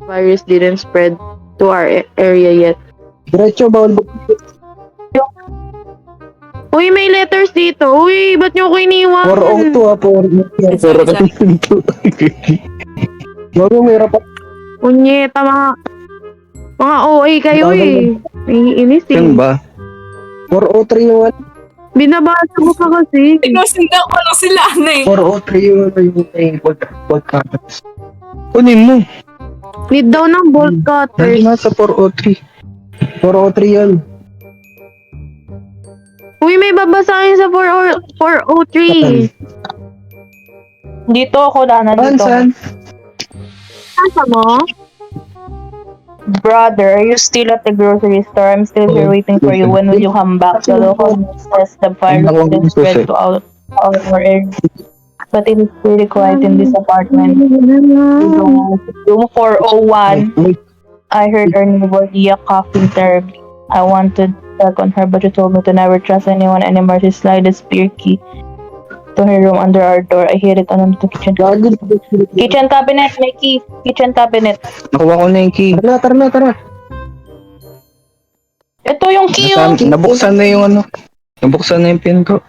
virus didn't spread to our area yet. Diretso, bawal ba? Uy, may letters dito. Uy, ba't nyo ko iniwan? 402 402. Bago may rapat. Unyeta, mga OA kayo eh. Naiinis eh. Yan ba? 403 yung ano? Binabasa ko pa kasi. Sinusundan ko lang sila, ano eh. 403 yung ano yung podcast. Kunin mo. Need daw ng bolt cutters. Nandun nga sa 403. 403 yan. Uy, may babasahin sa 403. Dito ako na, nandito. Saan? Saan mo? Brother, are you still at the grocery store? I'm still here waiting for you. When will you come back? The local news says the virus will spread to all our area. But it is pretty quiet in this apartment. Room 401. I heard our neighbor Dia coughing terribly. I wanted to check on her, but she told me to never trust anyone anymore. She slid a spear key to her room under our door. I hid it under the kitchen cabinet. Kitchen cabinet, may key. Kitchen cabinet. Nakuha ko na yung key. Tara. Ito yung key, oh. Nabuksan na yung ano. Nabuksan na yung pin ko.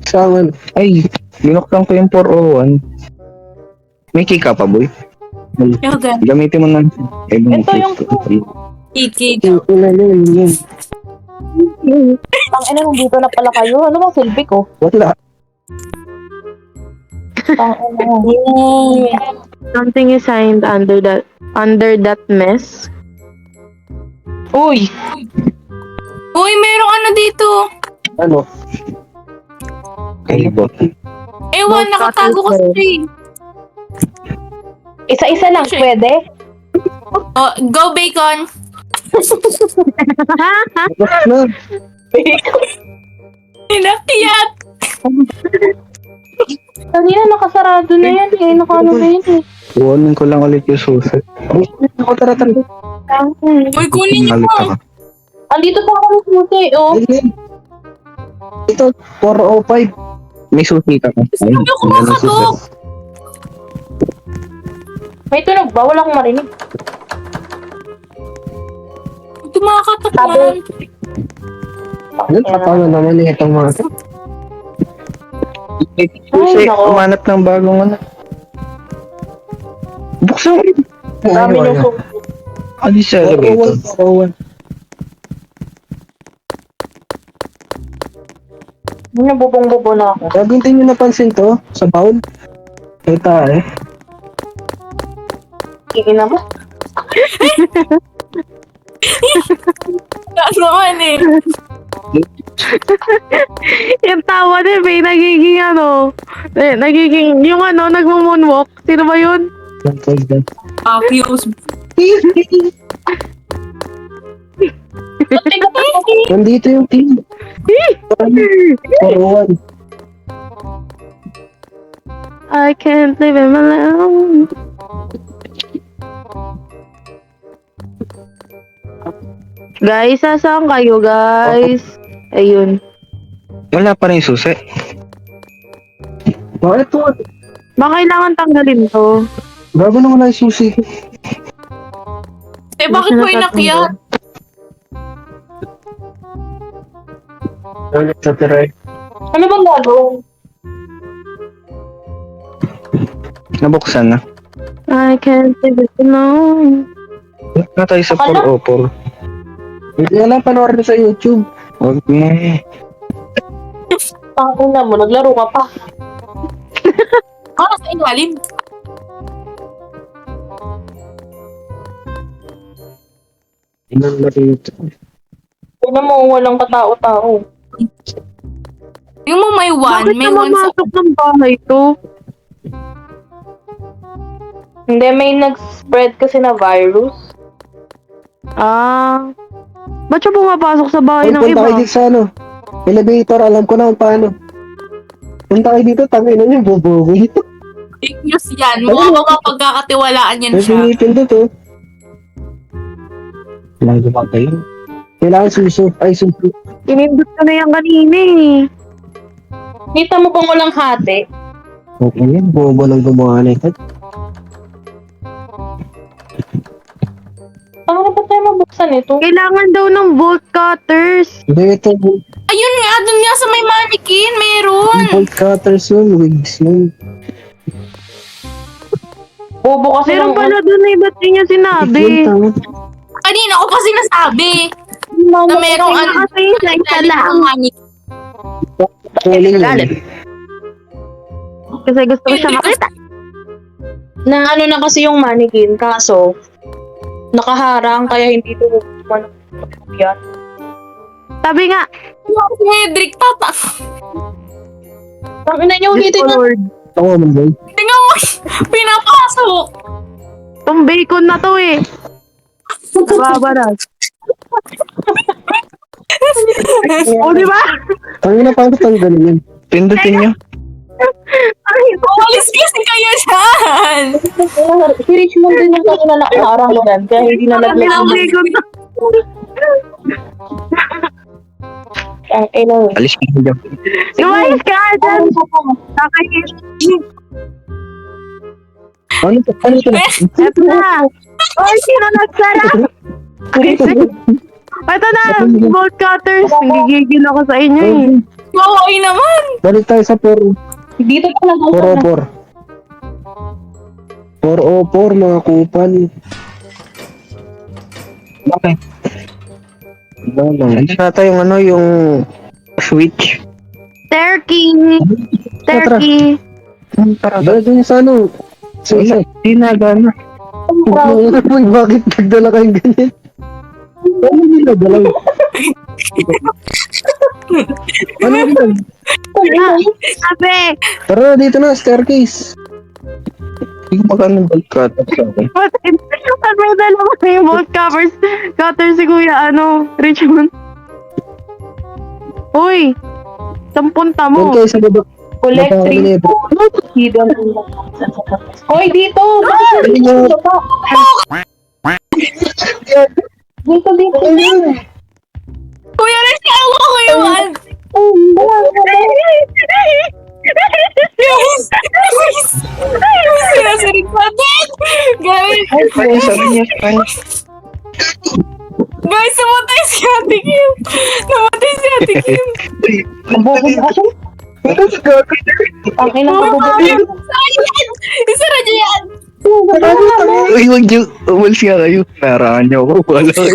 Saan? Ay, binuksan ko yung 401. May key ka pa, boy? Okay. Gamitin mo na. Ito yung key. Ang ina, dito na pala kayo. Ano bang silbi ko? Wala. Ang ina. Something is signed under that mess. Uy! Uy, merong ano dito. Ano? Ay, bot. Ewan, nakatago kasi. Isa-isa lang, pwede? Oh, go bacon! Na. Inakiyat! Kanina nakasarado na yan eh. Nakano na yan eh. Kunin ko lang ulit yung susi. Ako, tara. Uy, kunin niyo mo. Andito pa kami susi, oh. Ito, 405. May susi ka pa. Sabi ko makatok. May tunog ba? Wala akong marinig. Ito makakatok naman. Ano pa naman itong mga ito? Susi, umanap ng bagong ano. Buksan mo. Dami nung susi. Ano siya? 401. Nabubong-bubo na ako. Gagawin nyo napansin to sa bowl. Kita eh. Kikina mo? Naman eh. Yung tawa din, may nagiging nagiging, yung nagmo-moonwalk. Sino ba yun? Fuse. Nandito yung team. 401. I can't live him alone. Guys, saan kayo, guys? Ayun. Wala pa rin susi. Bakit to? Baka kailangan tanggalin to. Bago na wala yung susi. Eh, bakit mo inakyat? Ulit sa tiray. Ano bang gagawin? Nabuksan na. I can't live it alone. Na tayo sa 404. Hindi alam, panoorin sa YouTube. Huwag na. Tangina mo, naglaro ka pa. Sa ilalim. Ilan na rito. Tignan mo, walang katao-tao. Yung mo may one, Bakit may na one sa... mamasok ng bahay to? Hindi, may nag-spread kasi na virus. Ba't siya pumapasok sa bahay ng Punta iba? kayo dito sa ano. Elevator, alam ko na kung paano. Punta kayo dito, tangin na yung bobo. Fake news yan. Mukha ba mapagkakatiwalaan yan siya? Pinipin dito. Kailangan ba kayo? Kailangan suso. Ay, suso. Inindot ko na yan kanina eh. Kita mo bang walang hati? Okay yan, bobo lang gumawa na ito. Ano ba tayo mabuksan ito? Kailangan daw ng bolt cutters. Hindi, ito. Ayun nga, dun nga sa may mannequin, meron. Bolt cutters yun, wigs yun. Bobo kasi Meron ng... pala doon eh, ba't di niya sinabi? Kanina ko pa sinasabi na merong ano. Kasi isa isa lang. Galit. Kasi gusto ko siya makita. Na ano na kasi yung mannequin, kaso nakaharang kaya hindi ito yan. Sabi nga, Hedrick, tata. Ang ina niya ulitin na. Lord, Ako man, boy. Tingnan mo, pinapasok. tong bacon na to eh. Babaras. O, di ba? Ang ina, paano tanggalin yun? Pindutin nyo. Ay, Umalis kasi kayo dyan. Si Richmond din yung kanina nakaharang yan, kaya hindi na ang naglag. bacon na. Ang ina. Alis ka na dyan. Lumayas ka dyan. Nakakit. Ano to? Ano to? Eto na. Oy, sino nagsara? Ito na, bolt cutters. Gigigil ako sa inyo eh. Mawai naman. Balik tayo sa 4. Dito pa lang 404. 404, mga kupal. Okay. Ano nata yung ano, yung switch? Turkey. Turkey. Tara, dun sa ano? Sa isa, di na gana. Bakit nagdala kayong ganyan? Ano nila dala? Ano yun? Sabi, Tara, dito na, staircase. Hindi ko magkano bagkat sa akin. at may dalawa na yung bolt cutters si Kuya, Richmond. Uy, saan punta Doon mo? kayo sa baba. collect Baba kami 3 nito. hidden. Hoy, dito! Dito. Kuya Riz, kaya ko yun. Guys! Sinasirig pa din! Guys! Ay, sabi niya. Ay, Guys, namatay si Ate Kim! Namatay si Ate Kim! Ang ina ko Ayun! Sayang! Isara niyo yan! Uy, wag niyo. Umalis nga kayo. Naraan niyo ako. Wala kayo.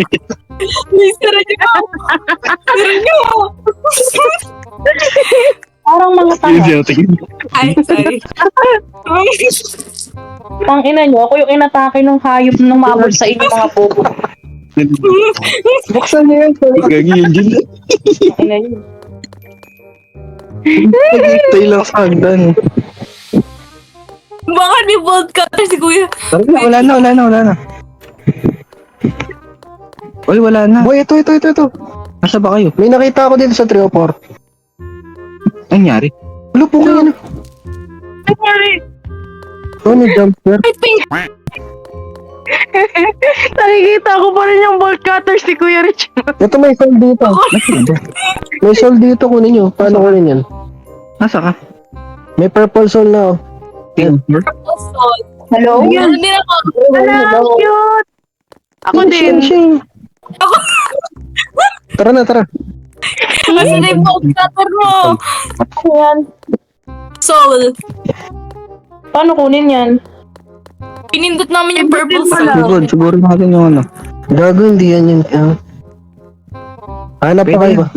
Isara niyo! Isara niyo! Parang mga Yun tanga. siya, tingin. Ay, sorry. Ang ina nyo, ako yung inatake ng hayop nung mabot sa inyo mga bobo. Buksan niyo yan. Gagi yun dyan. Ang ina nyo. Pag-itay lang sa hagdan. Baka ni Bolt Cutter si Kuya. Tara na, wala na. Uy, wala na. Boy, ito. Nasa ba kayo? May nakita ako dito sa 304. Ano nangyari? Wala po kayo na. Ano, jumper? Ay, pink! Nakikita ko pa rin yung bolt cutters si Kuya Richmond. Ito may sold dito. May sold dito, kunin nyo. Paano kunin yan? Nasa ka? May purple soul na, oh. Hello? Ano din ako? Ala, cute. Ako din. Shing. Ako! Tara na. Kasi na yung Bolt Cutter mo! Ano yan? Soul. Paano kunin yan? Pinindot namin yung purple Pala. soul. Siguro natin yung ano. Gago, hindi yan yun. Hanap pa kayo ba?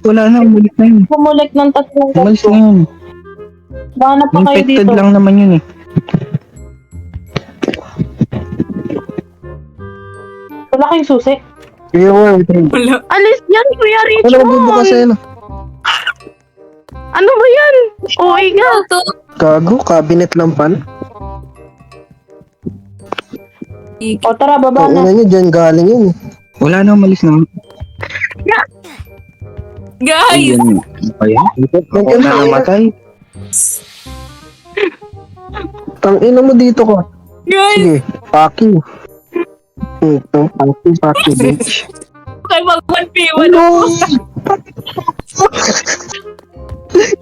Wala na, umalis na yun. Pumulik ng tatlong Umalis na yun. Bahanap pa kayo Infected dito. lang naman yun eh. Wala kayong susi. Kaya nga, Wala. Alis yan, Kuya wala magbubukas Richmond. yan. Ano ba yan? OA nga. Ito. Gago, cabinet lang pan. O tara, baba Ang na. ina nyo, dyan galing yun. Wala na, umalis na. Guys! Ako na namatay. Tangina mo dito ko. Guys! Sige, fuck you. Fuck you, bitch. Okay, mag-1v1 Ano?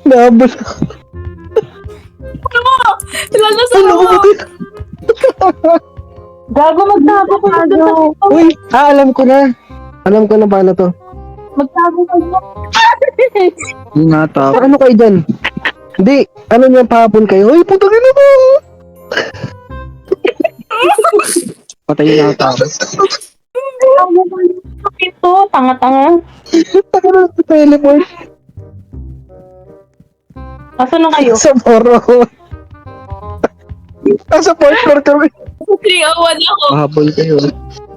Nabal. Ano mo? Lalasan Ano mo! ko dito? Gago, magtago ko na dun sa pinto. Uy, alam ko na. Alam ko na paano to. Magtago ka na. Yung nata. Ano kayo dyan? Hindi, ano niya pahapon kayo? Uy, putangin na mo! Patay yung nata. Magtago ka na sa pinto. Tanga-tanga. Taka na sa teleport. Asan na kayo? Sa poro. Nasa fourth floor kami. 301 ako. Mahabol kayo.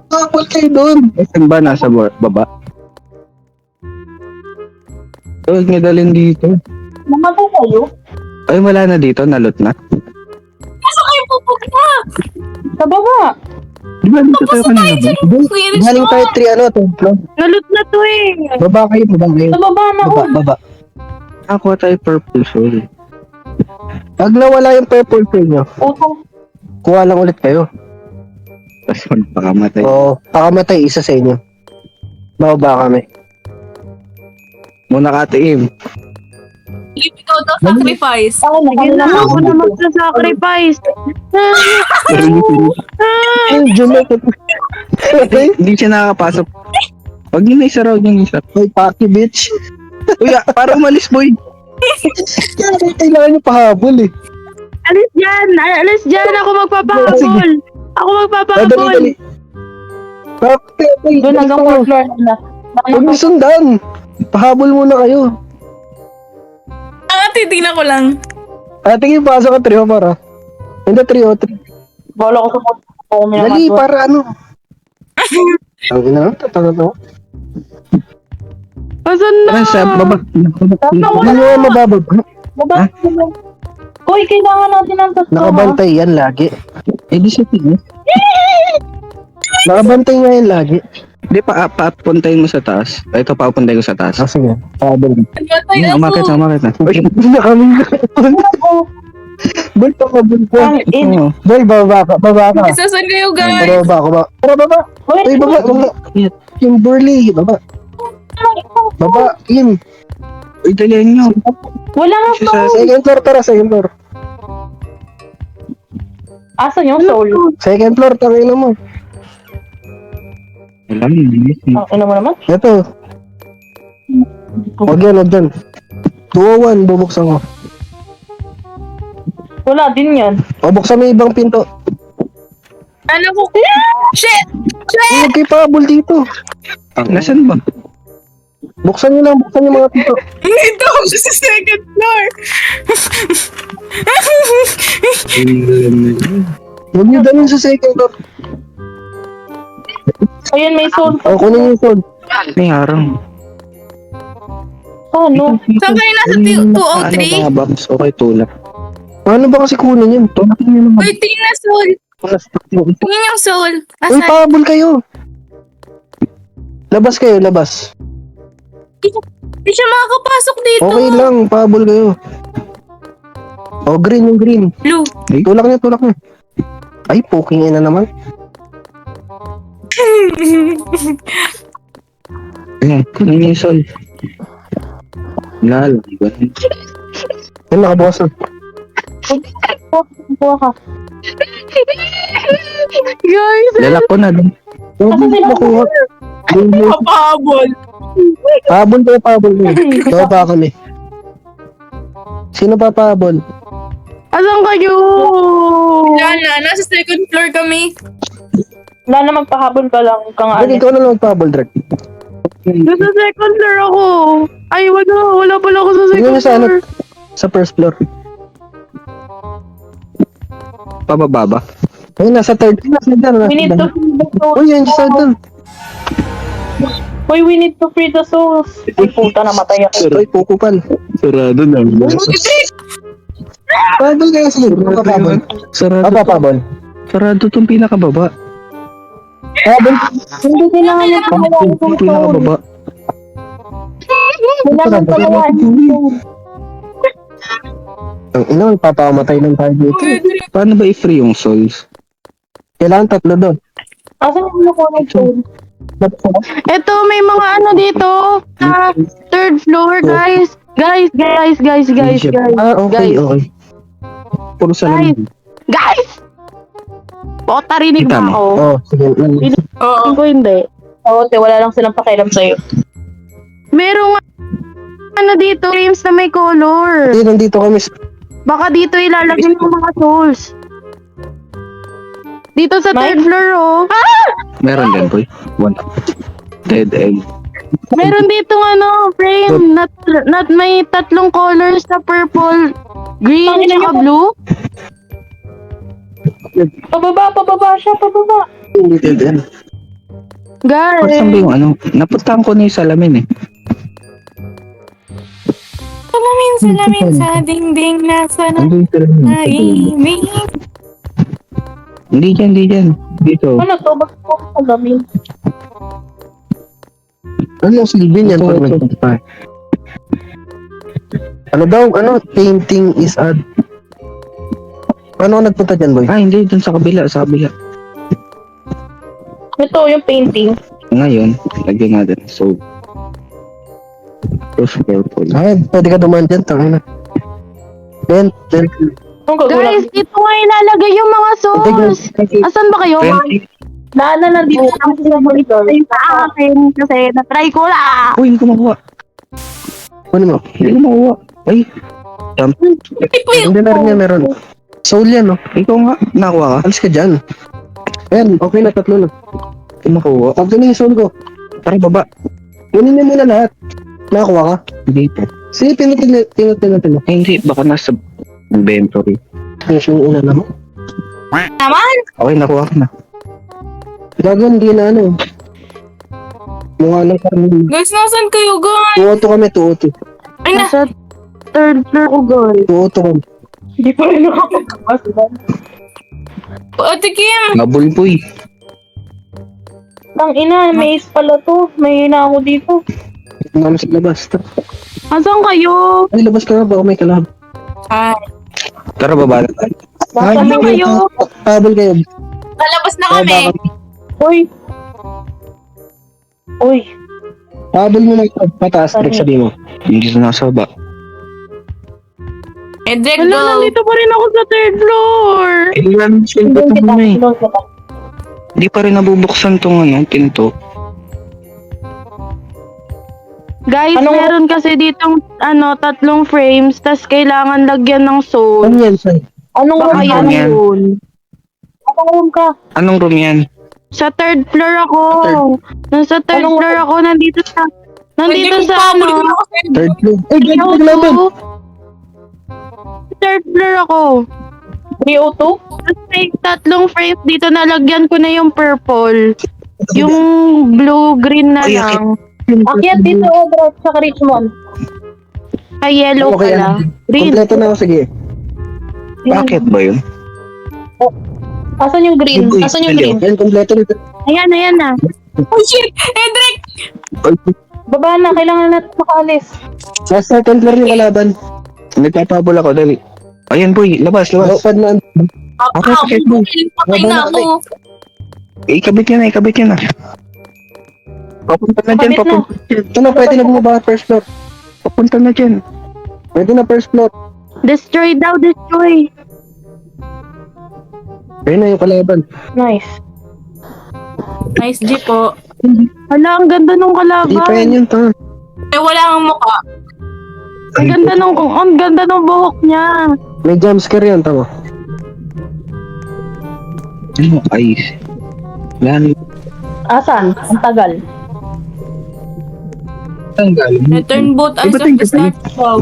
Pahapon kayo doon. Saan ba? Nasa baba? Huwag niyo dalhin dito. Namatay kayo? Ay, wala na dito. Nalot na. Nasa kayo pupunta? Sa baba. Di ba dito tayo kanina ba? Kuya Rich, Galing tayo 3 third floor. Nalut na to eh. Baba kayo. Sa baba na ako. Baba. Ako tayo purple soul. Pag nawala yung purple pill nyo, Utang. kuha lang ulit kayo. Tapos magpakamatay. Oo, pakamatay isa sa inyo. Bababa kami. Muna katiim. Philip, ikaw daw sacrifice. Sige na, ako na magsasacrifice. Ay, Jun na. Hindi siya nakakapasok. Huwag niyo na isa raw yung isa. Ay, Paki, bitch. Uy, para umalis, boy. Kailangan nyo pahabol eh. Alis dyan! Alis dyan! Ako magpapahabol! Ako magpapahabol! Dali. Doon hanggang 4th floor na. Huwag mo sundan. Pahabol muna kayo. Titignan ko lang. Tingin, pasok ka 3 para. Hindi, 3 Bola ko sa phone. Ako Dali, para ano. Ang ina, tatangan ako. Asan na? Tara, sa baba. Hindi mo mababag. Baba. Uy, kailangan natin ng tatlo. Nakabantay yan lagi. Eh, di siya tingin. Nakabantay nga yan lagi. Hindi, papuntayin mo sa taas. Ay, ito, papuntayin ko sa taas. Sige, pahabol. Matay Ayun, umakit ako. na. Uy, hindi na kami. Boy, pakabol ko. Ang in. Oo. Boy, baba ka. Isa saan kayo, guys? Baba ka ba? Tara, baba. Uy, Uy, baba. Kimberly, baba. Baba, Kim. Uy, dalihan nyo. wala nga Siya sa... Second floor, tara, second floor. Asan yung soul? Second floor, tangin mo. Wala, hindi. Ang ina mo naman? Ito. Huwag yan. 201, bubuksan ko. Wala din yan. O, buksan mo yung ibang pinto. Ano ko? Shit! Huwag kayo pahabol dito. Nasaan ba? Buksan nyo lang, buksan yung mga pinto. Dito ako sa second floor. Huwag nyo dalhin sa second floor. Ayun, may soul. O, kunin yung phone. May harang. Ano? Saan kayo nasa Ano 203? ba, box? Okay, tulak. Paano ba kasi kunin yun? Tulak nyo naman. Uy, tingin na soul. Tingin yung soul. Uy, Asan? pahabol kayo. Labas kayo, labas. Di siya makakapasok dito. Okay lang, pahabol kayo. O, green yung green. Blue. Tulak niya. Ay, poking ina naman. Ayan, kunin niyo yung sol. Lalo, diba? Yan, nakabukas na. Kuha ka. Guys! Lalak ko na. Huwag mo makuha. Papahabol. Pahabol kayo. Baba kami. Sino pa pahabol? Asan kayo? Wala na, nasa second floor kami. Wala na magpahabol ka lang kang Dali, alis. ikaw na lang magpahabol, Drag. Nasa second floor ako. Ay, wala pala ako sa Tingnan second mo sa ano? floor. Sa first floor. Pababa ba? Ay, nasa third. Nasa dyan. We need to free the souls. Uy, yan sa dyan. Uy, we need to free the souls. Ay, puta, namatay ako. Uy, pukupal. Sarado na. Pahabol kayo sa loob. Pahabol. Sarado. Pahabol. Sarado tong pinakababa. Pahabol. Hindi kailangan niya palawain yung soul. Pinakababa. Kailangan palawain yung soul. Ang ina, papamatay lang tayo dito. Paano ba i-free yung souls? Kailangan 3 doon. Asan yung nakuha ng soul? Eto, may mga ano dito. Sa third floor, guys. Guys. Ah, okay, Guys. okay. Puro salamin. Guys! Tarinig ba Kita mo? ako? Oh, sige. Oo. Ko hindi. Oo, te, wala lang silang pakialam sa'yo. Merong ano dito, frames na may color. Hindi, nandito kami. Baka dito ilalagay ng mga souls. Dito sa Mike? third floor, oh. Ah! Meron din, boy. One. Dead egg. Meron dito ano, frame. Not may tatlong colors na purple, green, Tangina tsaka mo. blue. Pababa siya, pababa. Dead end. Guys. Saan ba yung ano? Napuntahan ko na yung salamin eh. Salamin sa dingding nasa na Andun yung salamin. naimig. Hindi dyan. Dito. Ano to? Bakit po sa gabi? Ano yung silbi niyan pag nagpunta? Ano daw? Ano? Painting is ad. Paano ka nagpunta dyan, boy? Ah, hindi. Dun sa kabila. Sa kabila. Ito, yung painting. Ngayon, lagyan natin. So, rose purple. Ay, pwede ka dumaan dyan. Tangina. Ben. Ang kagulat. Guys, dito nga ilalagay yung mga souls. Asan ba kayo? 20. Naalala dito lang sa monitor. Ay, sa akin kasi na-try ko lang. Uy, hindi ko makuha. Ano mo? Hindi ko makuha. Ay, jump. Hindi na rin yan meron. Soul yan, no? Ikaw nga. Nakuha ka. Alis ka dyan. Ayan, okay na, tatlo na. Hindi makuha. Pag na yung soul ko. Tara, baba. Kunin niyo muna lahat. Nakakuha ka? Hindi po. Sige, pinutin. Ay, hindi. Baka nasa inventory. Yung una na mo. Naman? Okay, nakuha ko na. Gagan, hindi na ano. Mukha lang kami. Guys, nasan kayo, guys? 2-auto kami, 2-auto. Ay na. Nasa third floor ko, guys. 2-auto kami. Hindi pa rin nakapagkakas. Ate Kim. Nabulboy. Tang ina, may ace pala to. May hina ako dito. Ito naman sa labas. Asan kayo? Ay, labas ka na, baka may kalab. Ay, Tara, baba na tayo. Basta Asan kayo? Tabel kayo. lalabas na Kaya kami. baka- Uy. Uy. Tabel mo na ito. Pataas, Rick, sabi mo. Hindi sa nasa baba. Edric, Wala, go. nandito pa rin ako sa third floor. Ilan silba Doon ito kita, muna eh. doon kita. Hindi pa rin nabubuksan tong ano, pinto. Guys, Anong- meron kasi ditong tatlong frames, tas kailangan lagyan ng soul. Ano yan, Sai? Anong Baka room yan yan? yun. Anong room ka? Anong room yan? Sa third floor ako. Nasa third Anong- floor ako, nandito sa Hindi ko sa pa, muli ko na kasi. Third floor. Ay, ganyan ka laban. Third floor ako. 302? Tapos may tatlong frames dito, nalagyan ko na yung purple. Yung blue-green na Ay, lang. Akyat dito, Edric, sa Richmond. Ay, yellow Okay, pala. Green. Kompleto na ako, sige. Bakit ba yun? Asan yung green? Uy, Asan yung green? Ayan, kompleto nito. Ayan na. Oh shit! Edric! Baba na, kailangan natin makaalis. Nasa second floor yung kalaban. Nagpapabol ako, dali. Ayan boy, labas. Lapad na. Okay, okay, go. Patay na ako. Ikabit yan na. Papunta na dyan, Kabit na. papunta na dyan. Ito na, pwede na bumaba first floor. Papunta na dyan. Pwede na first floor. Destroy daw, destroy. Ayun na yung kalaban. Nice. Nice G po. Hala, ang ganda nung Hindi pa yan kalaban. yun, ta. Eh, wala kang mukha. Ang ganda nung buhok niya. May jumpscare yan, tama. Ano, ayos. Yan. Asan? Ang tagal. Ang galing. Return boat as Iba of tayong the start. Wow.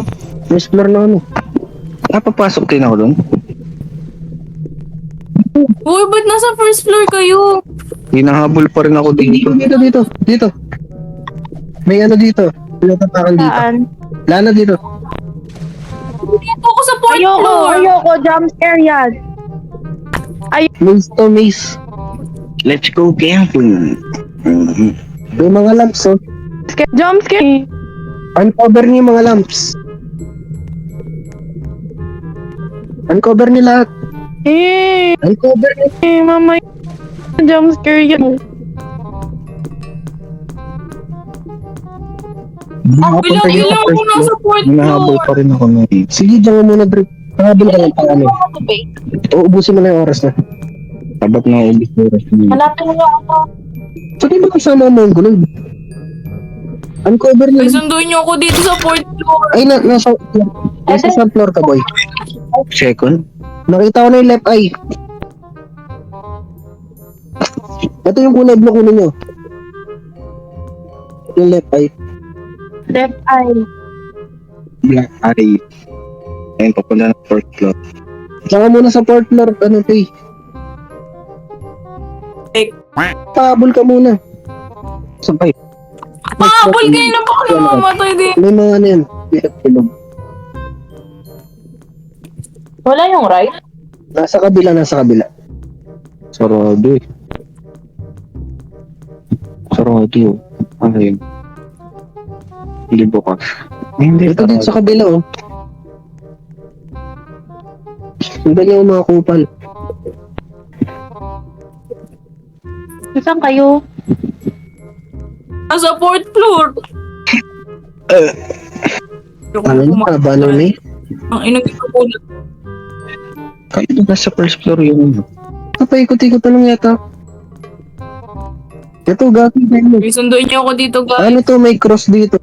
First floor na ano. Napapasok din ako doon. Uy, ba't nasa first floor kayo? Hinahabol pa rin ako dito. Dito. May ano dito. Pinatapakan dito. Saan? Lana dito. Dito ako sa fourth floor. Ayoko, jump scare yan. Maze to maze. Let's go camping. Mhm. May mga lamps, oh. Jump scare. Uncover niyo yung mga lamps. Uncover niyo lahat. Uncover niyo. Mama, jump scare yan. Ilang ako nasa fourth Hinahabol floor. pa rin ako nun. Sige, dyan ka muna, Drake. Pahabol ka lang pang ano. Uubusin mo na yung oras na. Tabat na ubis na oras niya. Hanapin mo lang ako. So, di ba kasama mo ang gulay? Uncover Ay, na. sunduin niyo ako dito sa fourth floor. Ay, nasa saan floor ka, boy? Second? Nakita ko na yung left eye. Ito yung kulay blue kunin nyo. Yung left eye. Left eye. Black eye. Ayun, papunta ng fourth floor. Saka muna sa fourth floor, ano, Tay? Pahabol ka muna. Sabay. Pahabol kayo na baka namamatay din. May mga ano yan. Wala yung right? Nasa kabila. Sarado eh. Sarado yun. Ano yun? Hindi bukas. Hindi, Ito dito sa kabila, oh. Ang dali yung mga kupal. Saan kayo? Nasa fourth floor. Ano yung banaw na eh? Ang inagito ko na. Kahit nasa first floor yun. Paikot-ikot na lang yata. Ito, gagawin na yun. Ay, sunduin niyo ako dito, guys. Ano to, may cross dito.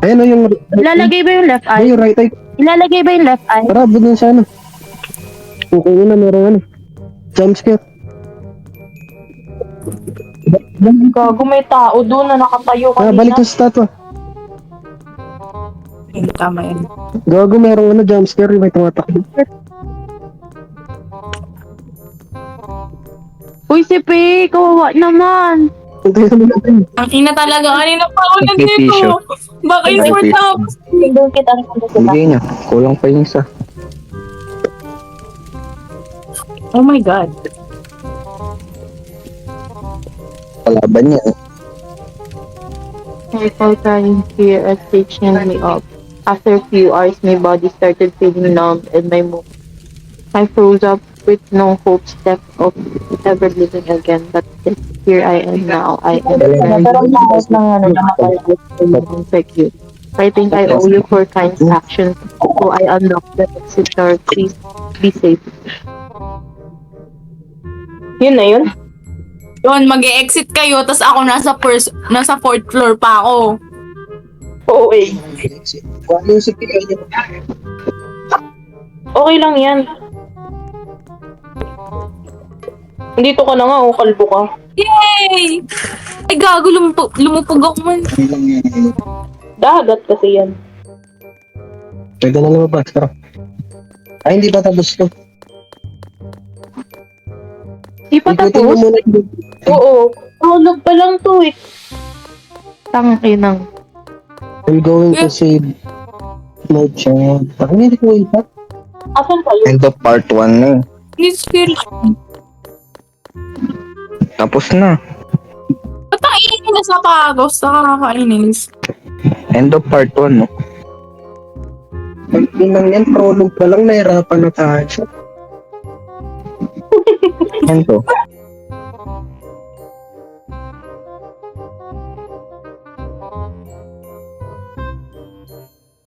Ayun o yung... Ilalagay ba yung left Ay, eye? yung right eye. Ilalagay ba yung left eye? Tara, budin sa ano. Kung una, meron ano. Jumpscare. Gago, may tao doon na nakatayo kanina. Balik ka sa statwa. Ay, tama yan. Gago, merong ano, jumpscare. May tumatakbo. Uy, si Pe, kawawa naman. Puntayin mo natin. Ang ina talaga. Kanina pa ako nandito. Nagpipisyo. Back and forth na ako. Doon kita nakita. Hindi niya. Kulang pa yung isa. Oh my God. Kalaban niya. I felt crying fear as they chained me up. After a few hours, my body started feeling numb and my mood. I froze up with no hopes left of ever living again. But here I am now. I am Pero lahat ng ano na thank you. I think I owe you for kind actions. So I unlock the exit door. Please be safe. Yun na yun? Yun, mag-exit kayo, tas ako nasa fourth floor pa ako. Oo eh. Wala yung sipikan niya. Okay lang yan. Dito ka na nga, oh, kalbo ka. Yay! Ay, gago, lumupog ako man. Dagat kasi yan. Pwede na lumabas. Tara. Ay, hindi pa tapos to. Di pa Ikutin mo tapos? muna yung... Oo. Tulog pa lang to eh. Tangkinang. I'm going to save my child. Bakit hindi ko ipat? Asan kayo? End of part 1 na eh. Hindi scary. Tapos na. Ba't ang ingin na sa pagos? Nakakainis. End of part 1 no? Pag lang yan, prolog pa lang, nahirapan na tayo. Yan to.